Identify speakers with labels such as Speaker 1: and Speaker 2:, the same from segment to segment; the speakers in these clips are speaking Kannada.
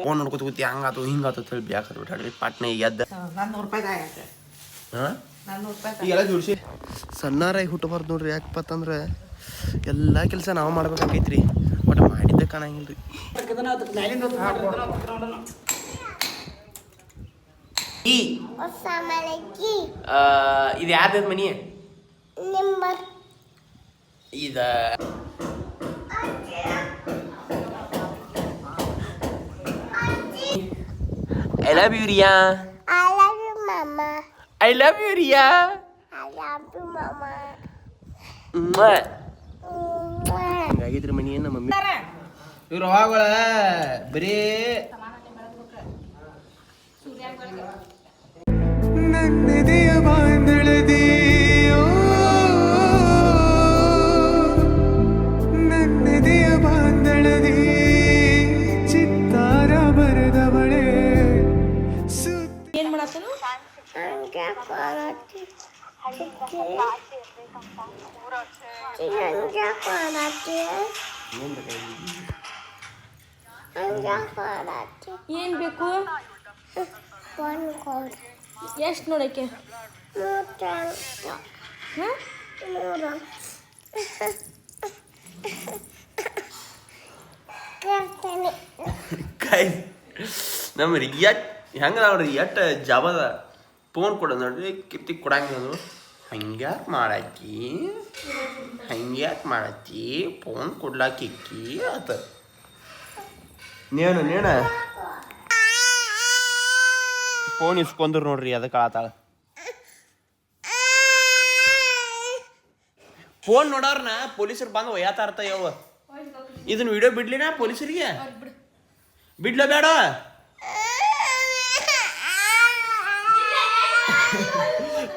Speaker 1: ಫೋನ್ ನೋಡ್ಕೊತ ಕೂತಿ ಹಂಗಾತು ಹಿಂಗಾತು ಹೇಳಿ ಬ್ಯಾಕತ್ ಬಿಟ್ಟಾಡ್ರಿ ಪಾಟ್ನೆ ಎದ್ದ ಹಾಂ ಈಗೆಲ್ಲ ಜೋಡಿಸಿ ಸಣ್ಣಾರಾಗಿ ಹುಟ್ಟಬಾರ್ದು ನೋಡ್ರಿ ಯಾಕಪ್ಪತ್ತಂದ್ರೆ ಎಲ್ಲ ಕೆಲಸ ನಾವು ಮಾಡ್ಬೇಕಾಗೈತ್ರಿ ಬಟ್ ಮಾಡಿದ್ದೆ ಕಾಣಂಗಿಲ್ಲ ರೀ ಇದು ಯಾರ್ದು ಮನಿ ಇದ I love you, Ria.
Speaker 2: I love you, Mama.
Speaker 1: I love you, Ria.
Speaker 2: I love you, Mama.
Speaker 1: ಹಿಂಗಾಗಿದ್ರಿ ಮನಿ ಏನು ಮಮ್ಮಿ ಇವ್ರು ಹೋಗಳ ಬರೀ
Speaker 3: ನನ್ನದೆಯ ಬಾಂಧಳದಿಯೋ ನನ್ನದೆಯ ಬಾಂಧಳದಿ ಚಿತ್ತಾರ ಬರೆದವಳೆ
Speaker 4: ಏನ್ ಮಾಡತ್ತನು ಏನ್ ಬೇಕು ಎಷ್ಟು ನೋಡಕ್ಕೆ
Speaker 1: ಕಾಯ್ ನಮ್ಮ ರಿಯಾಟ್ ಹೆಂಗ ನೋಡ್ರಿ ಎಟ್ ಜಬದ ಫೋನ್ ಕೊಡೋದು ನೋಡ್ರಿ ಕಿತ್ತಿ ಕೊಡಂಗಿಲ್ಲ ಹಂಗ್ಯಾಕೆ ಮಾಡತ್ತಿ ಫೋನ್ ಕೊಡ್ಲಾಕಿಕ್ಕಿ ಆತ ನೇಣ ಫೋನ್ ಇಸ್ಕೊಂಡ್ರು ನೋಡ್ರಿ ಅದಕ್ಕೆ ಆತಾಳ ಫೋನ್ ನೋಡೋರ್ನ ಪೊಲೀಸರು ಬಂದು ಒಯ್ಯಾತಾರ್ತ ಯವ್ವ ಇದನ್ನ ವಿಡಿಯೋ ಬಿಡ್ಲಿನ ಪೊಲೀಸರಿಗೆ ಬಿಡ್ಲ ಬೇಡ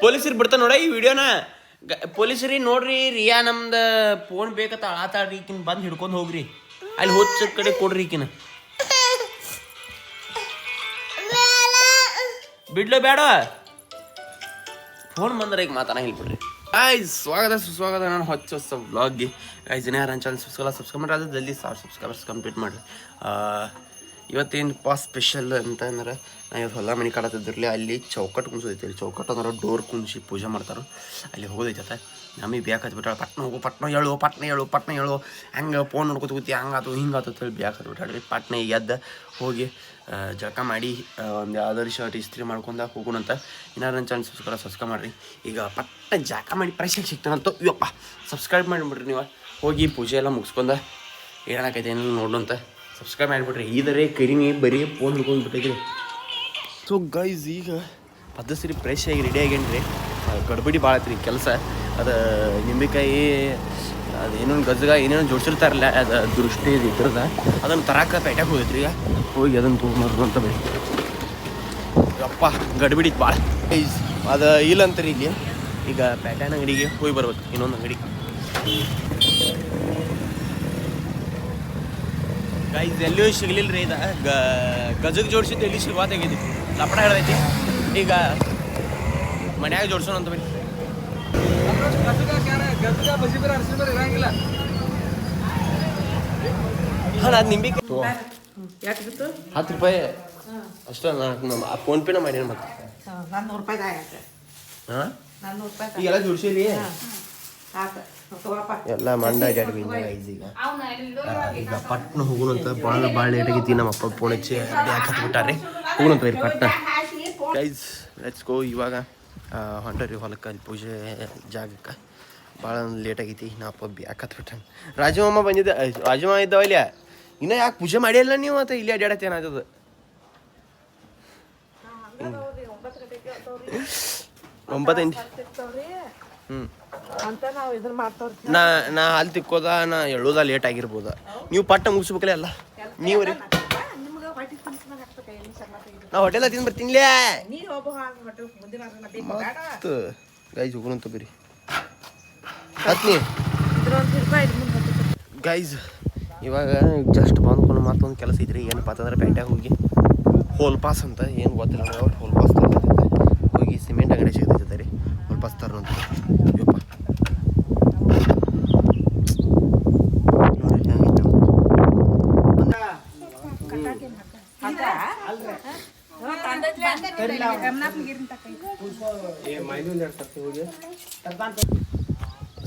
Speaker 1: ಪೊಲೀಸರು ಬಿಡ್ತಾ ನೋಡ ಈ ವಿಡಿಯೋನ ಪೊಲೀಸರಿಗೆ ನೋಡ್ರಿ ರಿಯಾ ನಮ್ದು ಫೋನ್ ಬೇಕತ್ತ ಆತಾಡ್ರಿ ಈಕಿನ ಬಂದು ಹಿಡ್ಕೊಂಡು ಹೋಗ್ರಿ ಅಲ್ಲಿ ಹೋದ ಕಡೆ ಕೊಡ್ರಿ ಈಕಿನ ಬಿಡ್ಲ ಬೇಡ ಫೋನ್ ಬಂದ್ರೆ ಈಗ ಮಾತಾಡ ಹೇಳ್ಬಿಡ್ರಿ ಸ್ವಾಗತ ಸುಸ್ವಾಗತ ನಾನು ಹೊಸ ವ್ಲಾಗ್ಗೆ ಜನ ಯಾರು ನನ್ನ ಚಾನಲ್ ಸಬ್ಸ್ಕ್ರೈಬ್ ಮಾಡ್ರಿ ಅದು ಜಲ್ದಿ 1000 ಸಬ್ಸ್ಕ್ರೈಬರ್ಸ್ ಕಂಪ್ಲೀಟ್ ಮಾಡಿರಿ ಇವತ್ತೇನಪ್ಪ ಸ್ಪೆಷಲ್ ಅಂತಂದ್ರೆ ನಾ ಇವತ್ತು ಹೊಲ ಮನೆ ಕಾಡತ್ತಿದ್ದಿರಲಿ ಅಲ್ಲಿ ಚೌಕಟ್ಟು ಕುಣಿಸೋದೈತಿ ಚೌಕಟ್ಟು ಅಂದ್ರೆ ಡೋರ್ ಕುಣಿಸಿ ಪೂಜೆ ಮಾಡ್ತಾರೆ ಅಲ್ಲಿ ಹೋಗೋದೈತೆ ನಮಗೆ ಬೇಕಾದ್ಬಿಟ್ಟಾಳ ಪಟ್ನ ಹೇಳು ಹಂಗೆ ಫೋನ್ ನೋಡ್ಕೊತ ಕೂತಿ ಹಂಗಾತು ಹಿಂಗಾತು ಹೇಳಿ ಬೇಕಾದ್ಬಿಟ್ಟಾಡ್ರಿ ಪಟ್ನ ಎದ್ದು ಹೋಗಿ ಜಳಕ ಮಾಡಿ ಒಂದು ಯಾವ್ದಾದ್ರು ಶರ್ಟ್ ಇಸ್ತ್ರಿ ಮಾಡ್ಕೊಂಡ ಹೋಗೋಣಂತ ಇನ್ನಾರು ನನ್ನ ಚಾನಲ್ ಸಬ್ಸ್ಕ್ರೈಬ್ ಮಾಡಿರಿ ಈಗ ಪಟ್ಟ ಜಳಕ ಮಾಡಿ ಪ್ರೈಸಿಗೆ ಸಿಗ್ತಾನಂತ ಇವಪ್ಪ ಸಬ್ಸ್ಕ್ರೈಬ್ ಮಾಡಿಬಿಡ್ರಿ ನೀವು ಹೋಗಿ ಪೂಜೆ ಎಲ್ಲ ಮುಗಿಸ್ಕೊಂಡ ಏನಾಕೈತೆ ಏನಿಲ್ಲ ನೋಡೋಂತ ಸಬ್ಸ್ಕ್ರೈಬ್ ಮಾಡಿಬಿಟ್ರಿ ಇದರೇ ಕರಿಮಿ ಬರೀ ಫೋನ್ ಹಿಡ್ಕೊಂಡು ಬಿಟ್ಟೈತ್ರಿ ಸೊ ಗೈಸ್ ಈಗ ಪದ್ಧತಿ ಫ್ರೆಶ್ ಆಗಿ ರೆಡಿ ಆಗೇನ್ರಿ ಗಡ್ಬಡಿ ಭಾಳ ಐತ್ರಿ ಕೆಲಸ ಅದು ನಿಂಬೆಕಾಯಿ ಅದು ಏನೇನು ಗಜ್ಜಗ ಏನೇನು ಜೋಡಿಸಿರ್ತಾರಲ್ಲ ಅದು ದೃಷ್ಟಿ ಇದ್ರದ ಅದನ್ನು ತರಾಕ ಪೇಟ್ಯಾಗ ಹೋಗೈತ್ರಿ ಈಗ ಹೋಗಿ ಅದನ್ನು ತೊಗೊಂಡ್ರು ಅಂತ ಬರೀ ಅಪ್ಪ ಗಡ್ಬಿಡಿ ಭಾಳ ಗೈಸ್ ಅದು ಇಲ್ಲ ಅಂತಾರೆ ಇಲ್ಲಿ ಈಗ ಪ್ಯಾಟ್ಯಾನ ಅಂಗಡಿಗೆ ಹೋಗಿ ಬರ್ಬೇಕು ಇನ್ನೊಂದು ಅಂಗಡಿ ಗೈಸ್ ಎಲ್ಲಿಯೂ ಸಿಗಲಿಲ್ಲ ರೀ ಇದು ಗಜಗೆ ಜೋಡಿಸಿದ್ದು ಎಲ್ಲಿ ಸಿಗುವಾತಾಗೈತಿ ಲಪಡ ಹೇಳೈತಿ ಈಗ ಮನ್ಯಾಗ ಜೋಡ್ಸೋಣ ಅಂತ ಬರೀ ಹಾಂ ಅದು ನಿಂಬೆ 10 ರೂಪಾಯಿ ಅಷ್ಟೇ ನಮ್ಮ ಫೋನ್ ಪೇನ ಮಾಡಿ ಮತ್ತೆ ಹಾಂ ಈಗೆಲ್ಲ ಜೋಡಿಸಿರಿ ಎಲ್ಲ ಮಂಡ ಅಡ್ಯಾಡ್ಬಿ ಈಗ ಪಟ್ನ ಹೋಗೋಣಂತ ಭಾಳ ಲೇಟ್ ಆಗೈತಿ ನಮ್ಮ ಅಪ್ಪ ಫೋನ್ ಹಚ್ಚಿ ಯಾಕೆ ಹತ್ಬಿಟ್ಟಾರೆ ಹೋಗೋಣಂತ ಬರೀ ಪಟ್ನ ಗೈಸ್ ಲೆಟ್ಸ್ ಗೋ ಇವಾಗ ಹೊಂಟರಿ ಹೊಲಕ್ಕೆ ಅಲ್ಲಿ ಪೂಜೆ ಜಾಗಕ್ಕೆ ಭಾಳ ಲೇಟ್ ಆಗೈತಿ ನಮ್ಮ ಅಪ್ಪ ಬ್ಯಾಕ್ ಹತ್ಬಿಟ್ಟಾನೆ ರಾಜಮ್ಮ ಬಂದಿದ್ದೆ ರಾಜಮ್ಮ ಇದ್ದಾವ ಇಲ್ಲ ಇನ್ನೂ ಯಾಕೆ ಪೂಜೆ ಮಾಡಿಲ್ಲ ನೀವು ಮತ್ತು ಇಲ್ಲಿ ಅಡ್ಯಾಡತ್ತೆ ಏನಾಗ್ತದೆ ಒಂಬತ್ತು ನಾ ಅಲ್ಲಿ ತಿಕ್ಕೋದ ನಾ ಹೇಳೋದ ಲೇಟ್ ಆಗಿರ್ಬೋದ ನೀವು ಪಟ್ಟ ಮುಗಿಸ್ಬೇಕಲ್ಲ ಅಲ್ಲ ನೀವು ರೀ ನಾ ಹೋಟೆಲ್ ತಿಂದು ಬರ್ತೀನಿಲೇ ಮತ್ತು ಗೈಸ್ ಹೋಗೋಣಂತ ಬರೀ ಹತ್ನಿ ಗೈಸ್ ಇವಾಗ ಜಸ್ಟ್ ಬಂದ್ಕೊಂಡು ಮತ್ತೊಂದು ಕೆಲಸ ಐತ್ರಿ ಏನಪ್ಪ ಅಂತಂದ್ರೆ ಪ್ಯಾಂಟ್ಯಾಗ ಹೋಗಿ ಹೋಲ್ ಪಾಸ್ ಅಂತ ಏನು ಗೊತ್ತಿಲ್ಲ ಅವ್ರು ಹೋಲ್ ಪಾಸ್ ತರ್ತೈತೆ ಹೋಗಿ ಸಿಮೆಂಟ್ ಅಂಗಡಿ ಸಿಗ್ತೈತೆ ರೀ ಹೋಲ್ ಪಾಸ್ ತರೋಂತ ಯಪ್ಪ ನೋಡಿ ಹೆಂಗೈತೆ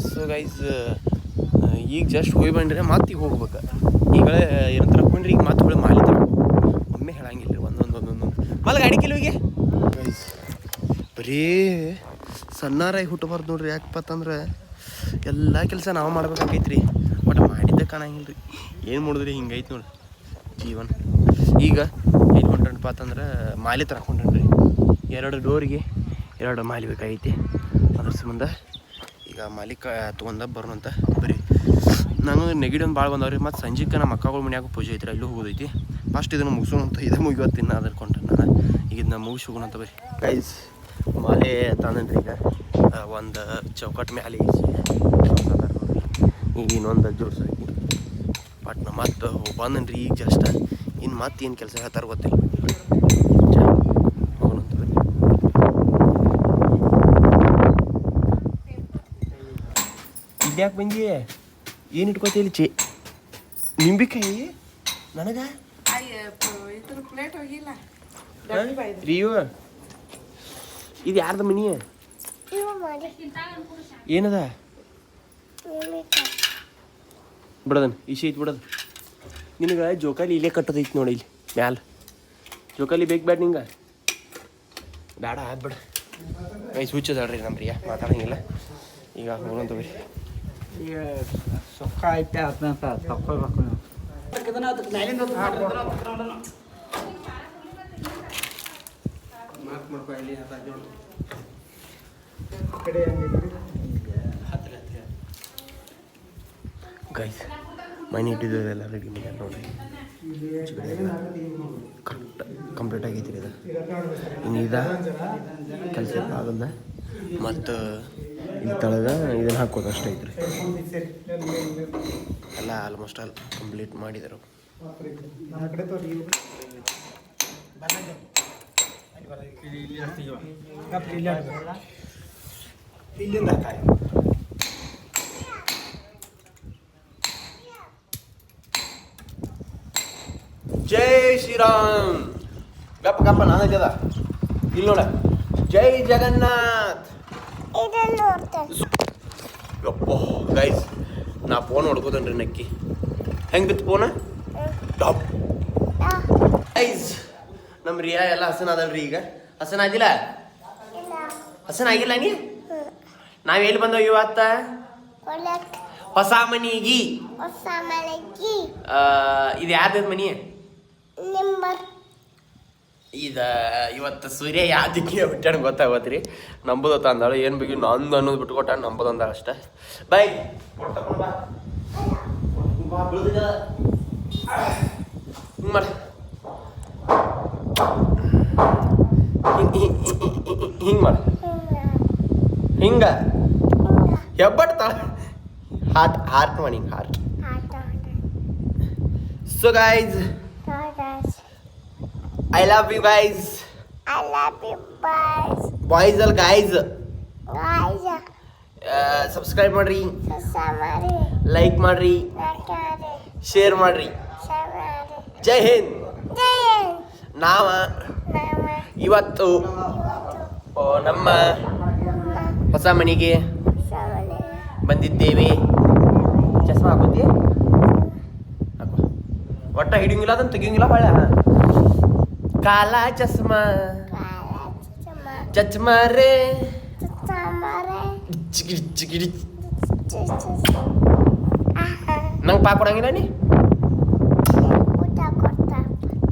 Speaker 1: ಸೊ ಗೈಸ್ ಈಗ ಜಸ್ಟ್ ಹೋಗಿ ಬಂದ್ರೆ ಮತ್ತೆ ಈಗ ಹೋಗ್ಬೇಕು ಈಗ ಏನಂತ ಹಾಕೊಂಡ್ರಿ ಈಗ ಮತ್ತೆ ಹೊಳೆ ಮಾಲಿ ಒಮ್ಮೆ ಹೇಳಂಗಿಲ್ಲ ರೀ ಒಂದೊಂದು ಮಲ್ಲ ಗಾಡಿ ಕಿಲೋಗೆ ಗೈಸ್ ಬರೀ ಸಣ್ಣಾರಾಗಿ ಹುಟ್ಟಬಾರ್ದು ನೋಡ್ರಿ ಯಾಕಪ್ಪತ್ತಂದ್ರೆ ಎಲ್ಲ ಕೆಲಸ ನಾವು ಮಾಡ್ಬೇಕಾಗೈತ್ರಿ ಬಟ್ ಮಾಡಿದ್ದೆ ಕಾಣಂಗಿಲ್ಲ ರೀ ಏನು ಮಾಡಿದ್ರಿ ಹಿಂಗೈತೆ ನೋಡಿ ಜೀವನ ಈಗ ಏನು ಹೊಂಟಪ್ಪ ಅಂತಂದ್ರೆ ಮಾಲಿ ತರಕೊಂಡ್ರಿ 2 ಡೋರಿಗೆ 2 ಮಾಲಿ ಬೇಕಾಗೈತಿ ಅದ್ರ ಸಂಬಂಧ ಈಗ ಮಾಲೀಕ ತೊಗೊಂಡ ಬರೋಣಂತ ಬರೀ ನಾನು ನೆಗಡಿ ಒಂದು ಭಾಳ ಬಂದವ್ರಿ ಮತ್ತು ಸಂಜೆಗೆ ನಮ್ಮ ಅಕ್ಕಗಳ ಮನ್ಯಾಗ ಪೂಜೆ ಐತ್ರಿ ಅಲ್ಲೂ ಹೋಗೋದೈತಿ ಫಸ್ಟ್ ಇದನ್ನು ಮುಗಿಸೋಣಂತ ಇದೇ ಮುಗಿವತ್ತಿನ ಅದರ್ಕೊಂಡ್ರೆ ನಾನು ಈಗ ಇದನ್ನ ಮುಗಿಸಿ ಹೋಗೋಣಂತ ಬರೀ ಗೈಸ್ ಮಾಲೆ ತಂದನ್ರಿ ಈಗ ಒಂದು ಚೌಕಟ್ಟು ಮ್ಯಾಲೆ ಈಗ ಇನ್ನೊಂದು ಜೋಡ್ಸಾಕಿ ಬಟ್ ನಾ ಮತ್ತೆ ಬಂದನ್ರಿ ಈಗ ಜಸ್ಟ್ ಇನ್ನು ಮತ್ತೆ ಏನು ಕೆಲಸ ಹೇಳ್ತಾರೆ ಗೊತ್ತಿಲ್ಲ ಹೋಗೋಣಂತ ಬರೀ ಇದ್ಯಾಕೆ ಬಂದಿ ಏನು ಇಟ್ಕೋತೀವಿ ಚಿ ನಿಂಬಿಕಾಯಿ ನನಗೆ ರಿಯು ಇದು ಯಾರ್ದು ಮನಿ ಏನದ ಬಿಡದನ್ ಇಶಿ ಐತಿ ಬಿಡದ ನಿನಗೆ ಜೋಕಾಲಿ ಇಲ್ಲೇ ಕಟ್ಟೋದೈತಿ ನೋಡಿ ಇಲ್ಲಿ ಮ್ಯಾಲ ಜೋಕಾಲಿ ಬೇಕು ಬೇಡ ನಿಂಗೆ ಬೇಡ ಬಿಡ ಕೈ ಹುಚ್ಚದಾಳ್ರಿ ನಮ್ಮ ಪ್ರಿಯ ಮಾತಾಡಂಗಿಲ್ಲ ಈಗ ಹೋಗೋಣ ಬರೀ
Speaker 5: ಈಗ ಸೊಕ್ಕ ಐತೆ ಅದನ್ನ ತಕ್ಕೊಳ್ಬೇಕು
Speaker 1: ಗೈಸ್ ಮನೆ ಇಟ್ಟಿದ್ದೆಲ್ಲ ರೆಡಿ ಮಾಡಿ ನೋಡ್ರಿ ಕರೆಕ್ಟ್ ಕಂಪ್ಲೀಟ್ ಆಗೈತಿ ಇದು ಇನ್ನು ಕೆಲಸ ಆಗಲ್ಲ ಮತ್ತು ಇಲ್ಲಿ ತಳಗ ಇದನ್ನು ಹಾಕೋದು ಅಷ್ಟೇ ಐತ್ರಿ ಎಲ್ಲ ಆಲ್ಮೋಸ್ಟ್ ಆಲ್ ಕಂಪ್ಲೀಟ್ ಮಾಡಿದರು ಜೈ ಶ್ರೀರಾಮ್ ಗಪ್ಪ ಗಪ್ಪ ನಾನು ಜದ ಇಲ್ಲಿ ನೋಡ ಜೈ ಜಗನ್ನಾಥ್ ಯಪ್ಪ ಗೈಸ್ ನಾ ಫೋನ್ ಹೊಡ್ಕೋತೇನ್ರಿ ನಕ್ಕಿ ಹೆಂಗೆ ಬಿತ್ತು ಫೋನ ಟಾಪ್ ಗೈಸ್ ನಮ್ಮ ರಿಯಾ ಎಲ್ಲ ಹಸನ ಅದಲ್ರಿ ಈಗ ಹಸನ ಆಗಿಲ್ಲ ಹಸನ ಆಗಿಲ್ಲ ನೀ ನಾವ್ ಎಲ್ಲಿ ಬಂದವು ಇವತ್ತ ಹೊಸ ಮನಿಗಿ ಇದು ಯಾರ್ದ ಮನಿ ಇದ ಇವತ್ತು ಸೂರ್ಯ ಯಾವ್ದಕ್ಕೆ ಬಿಟ್ಟಾಣ ಗೊತ್ತಾಗತ್ರಿ ನಂಬುದತ್ತ ಅಂದಾಳು ಏನು ಬೇಕು ನಂದು ಅನ್ನೋದು ಬಿಟ್ಕೊಟ್ಟ ನಂಬುದು ಅಂದಾಳ ಅಷ್ಟೇ ಬೈ ಮಾಡ ಹಿಂಗೆ ಮಾಡ ಹಿಂಗ ಹೆಬ್ಬಟ್ ತಾಳ ಹಾರ್ಟ್ ಮಾಡಿ heart so guys I love you guys.
Speaker 2: I love you guys.
Speaker 1: Boys and guys.
Speaker 2: Guys.
Speaker 1: Subscribe ಮಾಡ್ರಿ.
Speaker 2: Subscribe ಮಾಡಿ.
Speaker 1: Like ಮಾಡ್ರಿ.
Speaker 2: Like ಮಾಡಿ.
Speaker 1: Share ಮಾಡ್ರಿ.
Speaker 2: Share ಮಾಡಿ.
Speaker 1: ಜೈ ಹಿಂದ್.
Speaker 2: ಜೈ ಹಿಂದ್.
Speaker 1: ನಾವ ಇವತ್ತು ನಮ್ಮ ಹೊಸ ಮನೆಗೆ ಬಂದಿದ್ದೇವೆ. ಚಸ್ಮಾ ಹಾಕೋತಿ? ಹಾಕೋ. ಒಟ್ಟ ಹಿಡಿಯಂಗಿಲ್ಲ ಅದನ್ನು ತೆಗಿಯಂಗಿಲ್ಲ ಹೊಳ್ಳ. काला चश्मा चश्मा रे ನಂಗೆ ಪಾಕ್ ಕೊಡಂಗಿಲ್ಲ ನೀ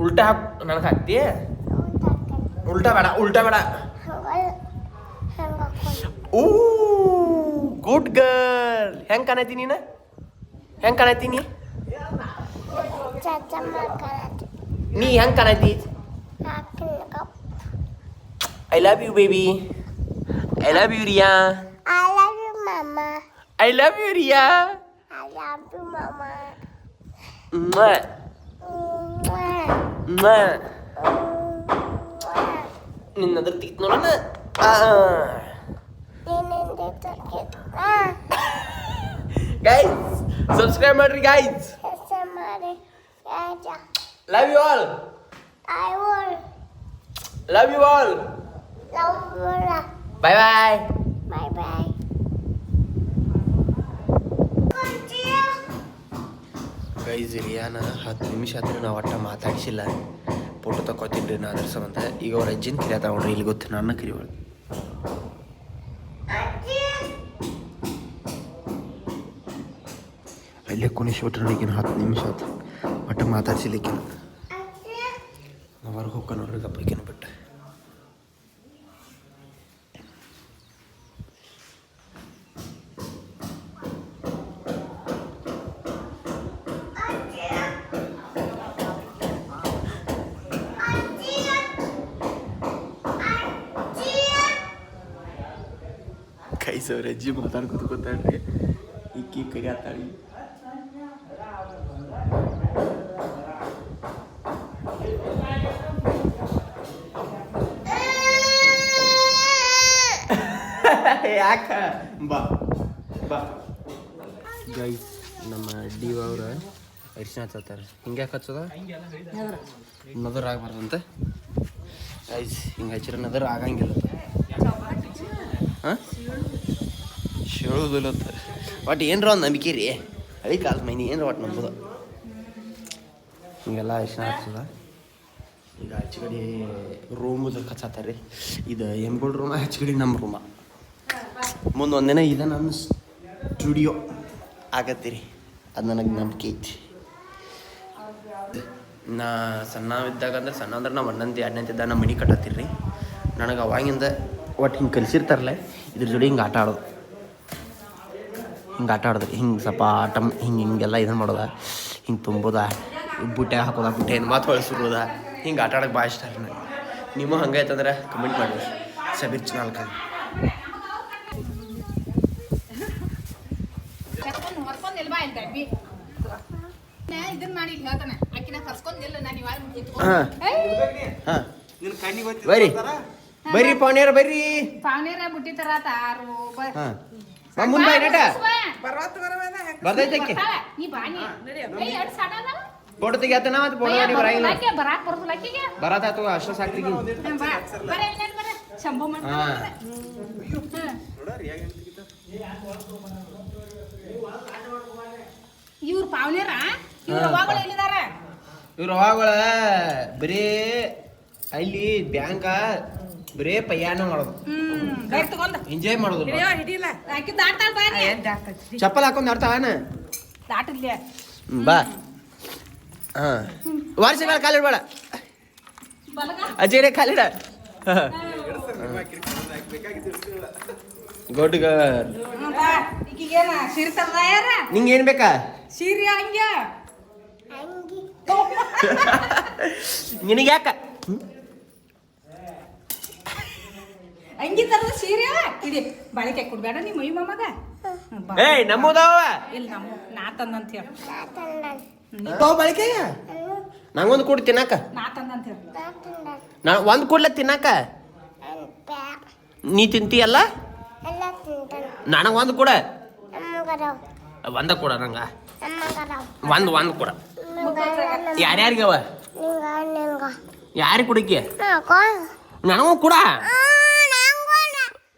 Speaker 1: ಉಲ್ಟಾ ನನಗೆ ಹಾಕ್ತೀಯ ಉಲ್ಟಾ ಬೇಡ ಓ ಗುಡ್ ಗರ್ಲ್ ಹೆಂಗೆ ಕಾಣತಿ ನೀನು ಹೆಂಗೆ ಕಾಣತಿ ನೀ ಹೆಂಗೆ ಕಾಣತಿ I love you, baby. I love you, Ria.
Speaker 2: I love you, Mama.
Speaker 1: I love you, Ria.
Speaker 2: I love you, Mama.
Speaker 1: Mwah. Mwah. ನಿನ್ನದ್ರ ತಿಕ್ ನೋಡೋಣ ಗೈಸ್ ಸಬ್ಸ್ಕ್ರೈಬ್ ಮಾಡ್ರಿ guys love you all
Speaker 2: I will
Speaker 1: love you all.
Speaker 2: love you.
Speaker 1: Bye bye.
Speaker 2: Bye bye.
Speaker 1: Guys ರಿಯಾನ 10 ನಿಮಿಷ ಆದ್ರೆ ನಾವು ಒಟ್ಟ ಮಾತಾಡಿಸಿಲ್ಲ. ಫೋಟೋ ತಗೋತಿನ್ರಿ ನಾ ಅದ್ರ ಸಂಬಂಧ. ಈಗ ಅವ್ರ ಅಜ್ಜಿನ ಕಿರಿಯ ತಗೊಂಡ್ರಿ ಇಲ್ಲಿ ಗೊತ್ತು ನನ್ನ ಕಿರಿವಳು. ಅಲ್ಲೇ ಕುಣಿಸ್ಬಿಟ್ರೆ ಈಗಿನ 10 ನಿಮಿಷ ಆಯ್ತು ಒಟ್ಟ ಮಾತಾಡ್ಸಿಲಿಕ್ಕಿನ. ನಾವು ಹೊರಗೆ ಹೋಗ್ಕ ನೋಡ್ರಿ ಗಪ್ಪಕಿನ ಬಿಟ್ಟು. ಕೈಸವ್ರ ಅಜ್ಜಿ ಮಾತಾಡ್ಕೊತ ಕೂತಾಳ್ರಿ. ಇಕ್ಕಿ ಕೈ ಆತಾಳಿ. ಯಾಕ ಬಾ ಬಾ. ಗೈಸ್ ನಮ್ಮ ಡಿ ಅವ್ರ ಅರಿಶಿನ ಹಚ್ಚಾರ. ಹಿಂಗೆ ಯಾಕೆ ಹಚ್ಚೋದ? ನದರ್ ಆಗ್ಬಾರ್ದಂತೆ ಗೈಸ್. ಹಿಂಗೆ ಹಚ್ಚಿರ ನದರ್ ಆಗಂಗಿಲ್ಲ. ಹಾಂ ಹೇಳೋದಿಲ್ಲತ್ತ ಒಟ್ಟು ಏನರ ಒಂದು ನಂಬಿಕೆ ರೀ. ಹಳಿ ಕಾಲದ ಮೈನಿ ಏನರ ಒಟ್ಟು ನಂಬೋದು. ಹಿಂಗೆಲ್ಲ ಅರಿಶಿನ ಹಚ್ಚದ. ಈಗ ಆಚೆಗಡೆ ರೂಮದು ಹಚ್ಚಾತಾರೆ ರೀ. ಇದು ಎಂಬುಡ್ ರೂಮ, ಆಚೆಗಡೆ ನಮ್ಮ ರೂಮ. ಮುಂದೆ ಒಂದಿನ ಇದು ನನ್ನ ಸ್ಟುಡಿಯೋ ಆಗತ್ತೀರಿ. ಅದು ನನಗೆ ನಂಬಿಕೆ ಐತಿ. ನಾ ಸಣ್ಣವಿದ್ದಾಗ ಅಂದ್ರೆ ಸಣ್ಣ ಅಂದ್ರೆ ನಾವು 1ನೇ 2ನೇತಿದ್ದಾಗ ನಮ್ಮ ಮನೆ ಕಟ್ಟತ್ತೀರಿ. ನನಗೆ ಅವಾಗಿಂದ ಒಟ್ಟು ಹಿಂಗೆ ಕಲಿಸಿರ್ತಾರಲ್ಲ ಇದ್ರ ಜೋಡಿ ಹಿಂಗೆ ಆಟ ಆಡೋದು. ಹಿಂಗೆ ಆಟ ಆಡೋದ್ರಿ. ಹಿಂಗೆ ಸ್ವಲ್ಪ ಆಟ ಹಿಂಗೆಲ್ಲ ಇದನ್ನು ಮಾಡೋದ, ಹಿಂಗೆ ತುಂಬೋದ, ಬುಟ್ಟೆ ಹಾಕೋದ, ಬುಟ್ಟೆ ಮಾತು ಹೊಳಿಸಿರೋದ, ಹಿಂಗೆ ಆಟ ಆಡೋಕೆ ಭಾಳ ಇಷ್ಟ ರೀ ನನಗೆ. ನೀವು ಹಂಗೆ ಆಯ್ತಂದ್ರೆ ಕಮೆಂಟ್ ಮಾಡಿ ಸಬೀರ್ ಚಾನಲ್ ಕಾಲ್. ಹಾಂ ಬರ್ರಿ ಬರ್ರಿ ಪೌಣ್ಯರ ಬರ್ರಿ.
Speaker 6: ಪಾವನೇರ ಬುಟ್ಟಿ ತರ ತಾರು
Speaker 1: ಹಾಂ ಮುಂದೆ ನಟ ಬರ್ತೈತೆ.
Speaker 6: ನೀ ಬಾನಿ ಎರಡು ಸಾಡ
Speaker 1: ಫೋಟೋ ತೆಗಿಯತ್ತ ನಾವು ಫೋಟೋ ಬರಂಗಿಲ್ಲ.
Speaker 6: ಬರಾಕ್ ಬರೋದಿಲ್ಲ ಆಕಿಗೆ.
Speaker 1: ಬರತ್ತಾತು ಅಷ್ಟು ಸಾಕ್ತಿಗಿ.
Speaker 6: ಶಂಭು ಇವ್ರು ಪಾವನೇರ ಇವ್ರ ಅವಾಗಳು ಎಲ್ಲಿದಾರ?
Speaker 1: ಇವ್ರ ಅವಾಗಳ ಬರೀ ಅಲ್ಲಿ ಬ್ಯಾಂಕ ಬರೇ ಪಯ್ಯಾನ ಮಾಡೋದು, ಎಂಜಾಯ್ ಮಾಡೋದು. ಚಪ್ಪಲ್ ಹಾಕೊಂಡ್ ಆಡ್ತಾವನ
Speaker 6: ದಾಟಿದ್ಲೆ
Speaker 1: ಬಾ. ಹಾಂ ವರ್ಷಗಳ ಕಾಲಿಡ್ಬೇಡ ಅಜಯರೇ ಕಾಲಿಡ. ಗೊಡ್ಗ
Speaker 6: ಈಗೇನ ಸೀರೆ ತರದ ಯಾರ?
Speaker 1: ನಿಂಗೆ ಏನ್ ಬೇಕಾ?
Speaker 6: ಸೀರೆ ಹಂಗೆ
Speaker 1: ನಿನಗೆ ಯಾಕ
Speaker 6: ಅಂಗಿ ತರದ ಸೀರೆ ಇಡಿ ಬಾಳಿಕೆ ಕೊಡ್ಬೇಡ ನೀ ಮೈ ಮಮ್ಮಗ.
Speaker 1: ಏಯ್ ನಮ್ಮದಾವ
Speaker 6: ಇಲ್ಲ ನಮ್ಮ ನಾ ತಂದಂತ ಹೇಳ.
Speaker 1: ಬಾಳಿಕೆ ನಂಗೊಂದು ಕೊಡು ತಿನ್ನಾಕ.
Speaker 6: ನಾ ತಂದಂತ ಹೇಳ.
Speaker 1: ನಾ ಒಂದು ಕೊಡ್ಲ ತಿನ್ನಾಕ. ನೀ ತಿಂತೀಯಲ್ಲ ನನಗೆ ಒಂದು ಕೊಡ. ಒಂದ ಕೊಡ ನಂಗ. ಒಂದು ಕೊಡ. ಯಾರ್ಯಾರಿಗವ? ಯಾರಿಗೆ ಕುಡಿಕೆ? ನನಗೂ ಕೂಡ.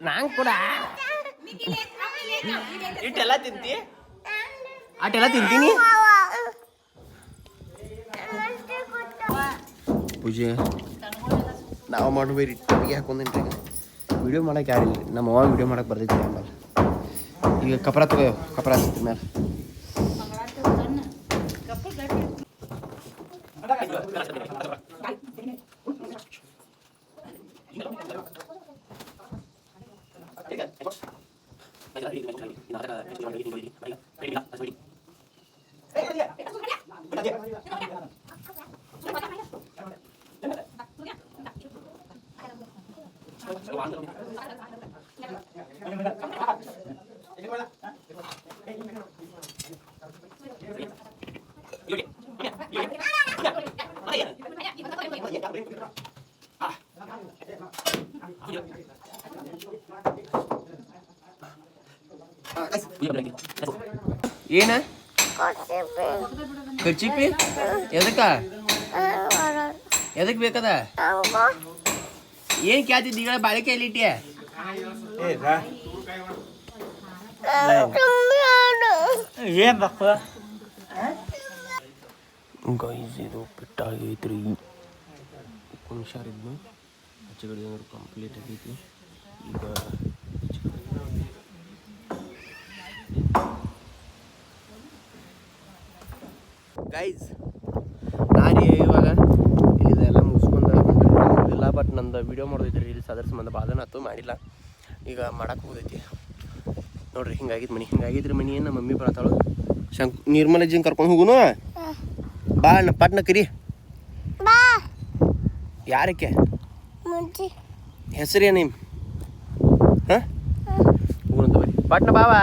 Speaker 1: ನಂಗೆ ಕೂಡ ಇಟ್ಟೆಲ್ಲ ತಿಂತಿ? ಅಟ್ಟೆಲ್ಲ ತಿಂತೀನಿ. ಪೂಜೆ ನಾವು ಮಾಡ್ಬೇರಿ ಟೊಪಿಗೆ ಹಾಕೊಂಡೇನ್ರಿ. ವಿಡಿಯೋ ಮಾಡಕ್ಕೆ ಯಾರಿಲ್ಲ. ನಮ್ಮ ಅವ್ವ ವಿಡಿಯೋ ಮಾಡಕ್ಕೆ ಬರ್ತೈತಿ ಆಮೇಲೆ. ಈಗ ಕಪರ ತಗೋ, ಕಪರ ಹಚ್ತಿ ಮೇಲೆ. ಏನ ಕರ್ಚಿಪಿ ಎದಕ್ಕ? ಎದಕ್ಕೆ ಬೇಕದ ಏನು ಕೇಳ್ತಿದ್ದಿ ಈಗ ಬಾಳಿಕೆ ಎಲ್ಲಿಟ್ಟಿಯ
Speaker 5: ಏನು ಬೇಕು
Speaker 1: ಗೈಸ್ ಇದು ಪಿಟ್ಟಾಗೈತ್ರಿ ಹುಷಾರಿದ್ನು ಆಚೆ ಕಡೆ ಏನಾದ್ರು ಕಂಪ್ಲೀಟ್ ಆಗೈತಿ ಈಗ ಗೈಸ್ ನಾನು ಇವಾಗ ಇದೆಲ್ಲ ಮುಗಿಸ್ಕೊಂಡು ಇಲ್ಲ ಬಟ್ ನಂದು ವೀಡಿಯೋ ಮಾಡೋದೈತ್ರಿ ರೀಲ್ಸ್ ಅದ್ರ ಸಂಬಂಧ ಬಾದನಾತು ಮಾಡಿಲ್ಲ ಈಗ ಮಾಡಕ್ಕೆ ಹೋಗೈತಿ ನೋಡ್ರಿ ಹಿಂಗಾಗಿತ್ತು ಮನೆ ಹಿಂಗಾಗಿದ್ರಿ ಮನೆ ಏನು ನಮ್ಮ ಮಮ್ಮಿ ಬರತ್ತಾಳು ನಿರ್ಮಲಜ್ಜಿನ ಕರ್ಕೊಂಡು ಹೋಗುನು ಬಾ ಅಣ್ಣ ಪಟ್ನ ಕರಿ
Speaker 2: ಬಾ
Speaker 1: ಯಾರಕ್ಕೆ
Speaker 2: ಮುಂಚೆ
Speaker 1: ಹೆಸರೇನು ಹಾಂ ಹೋಗುಣಂತ ಬರ್ರಿ ಪಟ್ನ ಬಾವಾ